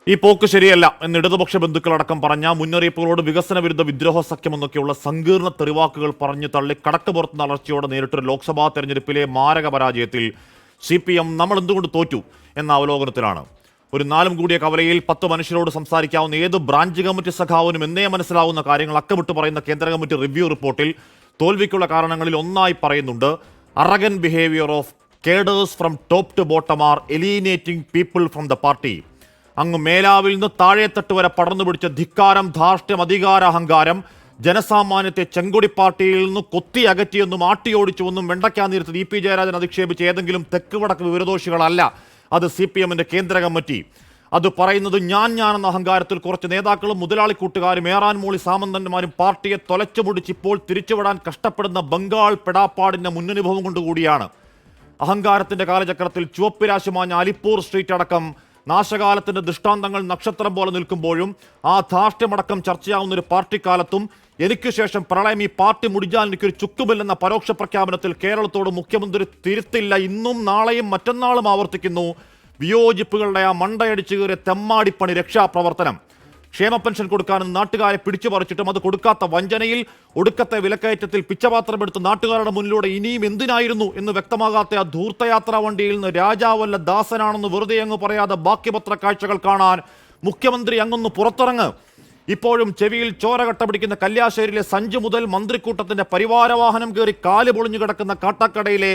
ഈ പോക്ക് ശരിയല്ല എന്ന് ഇടതുപക്ഷ ബന്ധുക്കളടക്കം പറഞ്ഞ മുന്നറിയിപ്പുകളോട് വികസന വിരുദ്ധ വിദ്രോഹ സഖ്യമെന്നൊക്കെയുള്ള സങ്കീർണ തെറിവാക്കുകൾ പറഞ്ഞു തള്ളി കടക്ക് അലർച്ചയോടെ നേരിട്ടൊരു ലോക്സഭാ തെരഞ്ഞെടുപ്പിലെ മാരക പരാജയത്തിൽ CPM നമ്മൾ എന്തുകൊണ്ട് തോറ്റു എന്ന അവലോകനത്തിലാണ്. ഒരു നാലും കൂടിയ കവലയിൽ 10 മനുഷ്യരോട് സംസാരിക്കാവുന്ന ഏത് ബ്രാഞ്ച് കമ്മിറ്റി സഖാവിനും എന്നേ മനസ്സിലാവുന്ന കാര്യങ്ങൾ അക്കമിട്ട് പറയുന്ന കേന്ദ്ര കമ്മിറ്റി റിവ്യൂ റിപ്പോർട്ടിൽ തോൽവിക്കുള്ള കാരണങ്ങളിൽ ഒന്നായി പറയുന്നുണ്ട് arrogant behaviour of cadres from top to bottom are eliminating people from the party. അങ്ങ് മേലാവിൽ നിന്ന് താഴെത്തട്ട് വരെ പടർന്നു പിടിച്ച ധിക്കാരം, ധാർഷ്ട്യം, അധികാര, അഹങ്കാരം ജനസാമാന്യത്തെ ചെങ്കൊടി പാർട്ടിയിൽ നിന്ന് കൊത്തി അകറ്റിയെന്നും ആട്ടിയോടിച്ചുവെന്നും വെണ്ടയ്ക്കാനീരത്ത് EP ജയരാജൻ അധിക്ഷേപിച്ച ഏതെങ്കിലും തെക്ക് വടക്ക് വിവരദോഷികളല്ല. അത് CPMന്റെ കേന്ദ്ര കമ്മിറ്റി. അത് പറയുന്നത് ഞാൻ എന്ന അഹങ്കാരത്തിൽ കുറച്ച് നേതാക്കളും മുതലാളി കൂട്ടുകാരും ഏറാൻമൂളി സാമന്തന്മാരും പാർട്ടിയെ തൊലച്ചുമുടിച്ച് ഇപ്പോൾ തിരിച്ചുവിടാൻ കഷ്ടപ്പെടുന്ന ബംഗാൾ പെടാപ്പാടിന്റെ മുന്നനുഭവം കൊണ്ടുകൂടിയാണ്. അഹങ്കാരത്തിന്റെ കാലചക്രത്തിൽ ചുവപ്പിരാശുമാഞ്ഞ അലിപ്പൂർ സ്ട്രീറ്റ് അടക്കം നാശകാലത്തിന്റെ ദൃഷ്ടാന്തങ്ങൾ നക്ഷത്രം പോലെ നിൽക്കുമ്പോഴും ആ ധാർഷ്ട്യമടക്കം ചർച്ചയാവുന്ന ഒരു പാർട്ടിക്കാലത്തും എനിക്ക് ശേഷം പ്രളയം ഈ പാർട്ടി മുടിഞ്ഞാൽ എനിക്കൊരു ചുക്കുമില്ലെന്ന പരോക്ഷ പ്രഖ്യാപനത്തിൽ കേരളത്തോട് മുഖ്യമന്ത്രി തിരുത്തില്ല. ഇന്നും നാളെയും മറ്റന്നാളും ആവർത്തിക്കുന്നു വിയോജിപ്പുകളുടെ ആ മണ്ടയടിച്ചു കയറിയ തെമ്മാടിപ്പണി രക്ഷാപ്രവർത്തനം. ക്ഷേമ പെൻഷൻ കൊടുക്കാനും നാട്ടുകാരെ പിടിച്ചു പറിച്ചിട്ടും അത് കൊടുക്കാത്ത വഞ്ചനയിൽ, ഒടുക്കത്തെ വിലക്കയറ്റത്തിൽ പിച്ചപാത്രമെടുത്ത് നാട്ടുകാരുടെ മുന്നിലൂടെ ഇനിയും എന്തിനായിരുന്നു എന്ന് വ്യക്തമാകാത്ത ആ ധൂർത്തയാത്രാ വണ്ടിയിൽ നിന്ന് രാജാവല്ല ദാസനാണെന്ന് വെറുതെ അങ്ങ് പറയാതെ ബാക്കി പത്ര കാഴ്ചകൾ കാണാൻ മുഖ്യമന്ത്രി അങ്ങൊന്ന് പുറത്തിറങ്ങ്. ഇപ്പോഴും ചെവിയിൽ ചോര കട്ട പിടിക്കുന്ന കല്യാശ്ശേരിയിലെ സഞ്ജു മുതൽ മന്ത്രിക്കൂട്ടത്തിന്റെ പരിവാരവാഹനം കയറി കാല് പൊളിഞ്ഞു കിടക്കുന്ന കാട്ടാക്കടയിലെ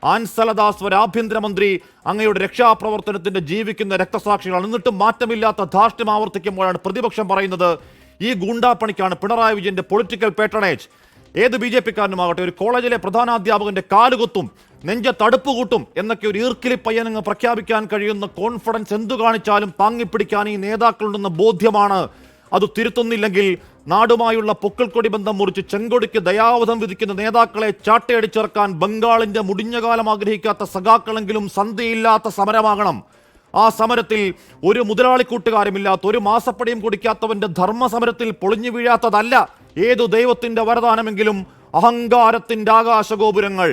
ആൻസലദാസ് വരെ ആഭ്യന്തരമന്ത്രി അങ്ങയുടെ രക്ഷാപ്രവർത്തനത്തിന്റെ ജീവിക്കുന്ന രക്തസാക്ഷികളാണ്. എന്നിട്ടും മാറ്റമില്ലാത്ത ധാർഷ്ട്യം ആവർത്തിക്കുമ്പോഴാണ് പ്രതിപക്ഷം പറയുന്നത് ഈ ഗൂണ്ടാപ്പണിക്കാണ് പിണറായി വിജയന്റെ പൊളിറ്റിക്കൽ പേട്രണേജ്. ഏത് BJP-കാരനുമാകട്ടെ ഒരു കോളേജിലെ പ്രധാനാധ്യാപകന്റെ കാലുകുത്തും നെഞ്ചത്തടുപ്പ് കൂട്ടും എന്നൊക്കെ ഒരു ഈർക്കിലി പയ്യനങ്ങ് പ്രഖ്യാപിക്കാൻ കഴിയുന്ന കോൺഫിഡൻസ് എന്തു കാണിച്ചാലും താങ്ങിപ്പിടിക്കാൻ ഈ നേതാക്കളുണ്ടെന്ന ബോധ്യമാണ്. അത് തിരുത്തുന്നില്ലെങ്കിൽ നാടുമായുള്ള പൊക്കിൾക്കൊടി ബന്ധം മുറിച്ച് ചെങ്കൊടിക്ക് ദയാവധം വിധിക്കുന്ന നേതാക്കളെ ചാട്ടയടിച്ചിറക്കാൻ ബംഗാളിന്റെ മുടിഞ്ഞകാലം ആഗ്രഹിക്കാത്ത സഖാക്കളെങ്കിലും സന്ധിയില്ലാത്ത സമരമാകണം. ആ സമരത്തിൽ ഒരു മുതലാളി കൂട്ടുകാരുമില്ലാത്ത, ഒരു മാസപ്പടിയും കുടിക്കാത്തവന്റെ ധർമ്മസമരത്തിൽ പൊളിഞ്ഞു വീഴാത്തതല്ല ഏതു ദൈവത്തിന്റെ വരദാനമെങ്കിലും അഹങ്കാരത്തിന്റെ ആകാശഗോപുരങ്ങൾ.